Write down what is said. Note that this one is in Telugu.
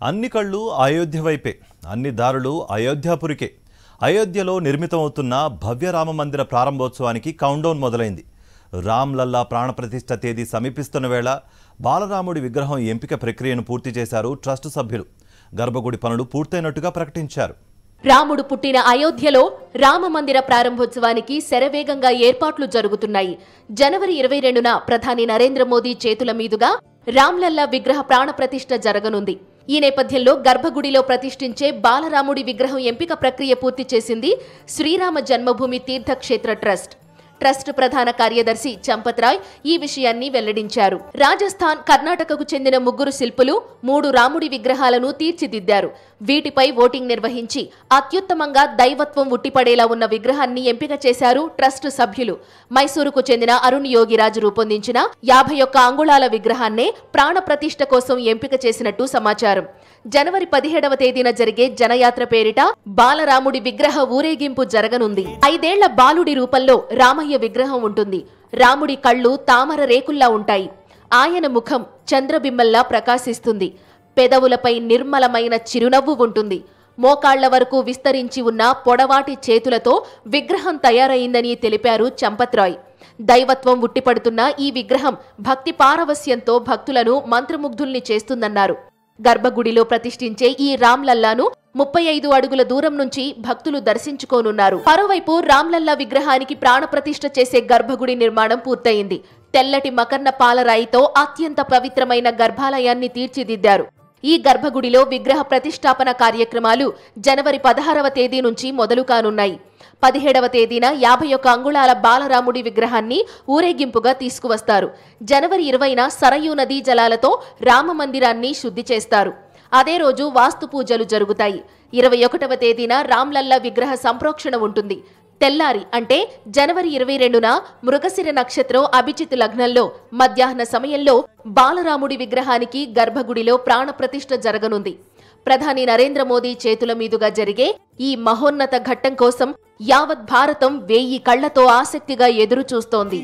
అన్ని కళ్ళు అయోధ్య వైపే, అన్ని దారులు అయోధ్యాపురికే. అయోధ్యలో నిర్మితమవుతున్న భవ్య రామ మందిర ప్రారంభోత్సవానికి కౌంట్డౌన్ మొదలైంది. రామ్ లల్లా ప్రాణప్రతిష్ఠ తేదీ సమీపిస్తున్న వేళ బాలరాముడి విగ్రహం ఎంపిక ప్రక్రియను పూర్తి చేశారు ట్రస్ట్ సభ్యులు. గర్భగుడి పనులు పూర్తయినట్టుగా ప్రకటించారు. రాముడు పుట్టిన అయోధ్యలో రామ మందిర ప్రారంభోత్సవానికి శరవేగంగా ఏర్పాట్లు జరుగుతున్నాయి. జనవరి 22న ప్రధాని నరేంద్ర మోదీ చేతుల మీదుగా రామ్లల్లా విగ్రహ ప్రాణప్రతిష్ఠ జరగనుంది. ఈ నేపథ్యంలో గర్భగుడిలో ప్రతిష్ఠించే బాలరాముడి విగ్రహం ఎంపిక ప్రక్రియ పూర్తి చేసింది శ్రీరామ జన్మభూమి తీర్థక్షేత్ర ట్రస్ట్. ట్రస్ట్ ప్రధాన కార్యదర్శి చంపత్ రాయ్ ఈ విషయాన్ని వెల్లడించారు. రాజస్థాన్, కర్ణాటకకు చెందిన 3 శిల్పులు 3 రాముడి విగ్రహాలను తీర్చిదిద్దారు. వీటిపై ఓటింగ్ నిర్వహించి అత్యుత్తమంగా దైవత్వం ఉట్టిపడేలా ఉన్న విగ్రహాన్ని ఎంపిక చేశారు ట్రస్ట్ సభ్యులు. మైసూరుకు చెందిన అరుణ్ యోగిరాజు రూపొందించిన 51 అంగుళాల విగ్రహాన్నే ప్రాణప్రతిష్ఠ కోసం ఎంపిక చేసినట్టు సమాచారం. జనవరి 17వ తేదీన జరిగే జనయాత్ర పేరిట బాలరాముడి విగ్రహ ఊరేగింపు జరగనుంది. 5 ఏళ్ల బాలుడి రూపంలో రామయ్య విగ్రహం ఉంటుంది. రాముడి కళ్ళు తామర రేకుల్లా ఉంటాయి. ఆయన ముఖం చంద్రబింబల్లా ప్రకాశిస్తుంది. పెదవులపై నిర్మలమైన చిరునవ్వు ఉంటుంది. మోకాళ్ల వరకు విస్తరించి ఉన్న పొడవాటి చేతులతో విగ్రహం తయారైందని తెలిపారు చంపత్ రాయ్. దైవత్వం ఉట్టిపడుతున్న ఈ విగ్రహం భక్తి పారవస్యంతో భక్తులను మంత్రముగ్ధుల్ని చేస్తుందన్నారు. గర్భగుడిలో ప్రతిష్ఠించే ఈ రామ్లల్లాను 35 అడుగుల దూరం నుంచి భక్తులు దర్శించుకోనున్నారు. మరోవైపు రామ్లల్లా విగ్రహానికి ప్రాణప్రతిష్ఠ చేసే గర్భగుడి నిర్మాణం పూర్తయింది. తెల్లటి మకర్ణ పాలరాయితో అత్యంత పవిత్రమైన గర్భాలయాన్ని తీర్చిదిద్దారు. ఈ గర్భగుడిలో విగ్రహ ప్రతిష్టాపన కార్యక్రమాలు జనవరి 16వ తేదీ నుంచి మొదలు కానున్నాయి. 17వ తేదీన 51 అంగుళాల బాలరాముడి విగ్రహాన్ని ఊరేగింపుగా తీసుకువస్తారు. జనవరి 20న సరయూ నదీ జలాలతో రామ మందిరాన్ని శుద్ధి చేస్తారు. అదే రోజు వాస్తు పూజలు జరుగుతాయి. 21వ తేదీన రామ్లల్లా విగ్రహ సంప్రోక్షణ ఉంటుంది. తెల్లారి అంటే జనవరి 22న మృగశిర నక్షత్రం అభిజిత్ లగ్నంలో మధ్యాహ్న సమయంలో బాలరాముడి విగ్రహానికి గర్భగుడిలో ప్రాణప్రతిష్ఠ జరగనుంది. ప్రధాని నరేంద్ర మోదీ చేతుల మీదుగా జరిగే ఈ మహోన్నత ఘట్టం కోసం యావత్ భారతం 1000 కళ్లతో ఆసక్తిగా ఎదురు చూస్తోంది.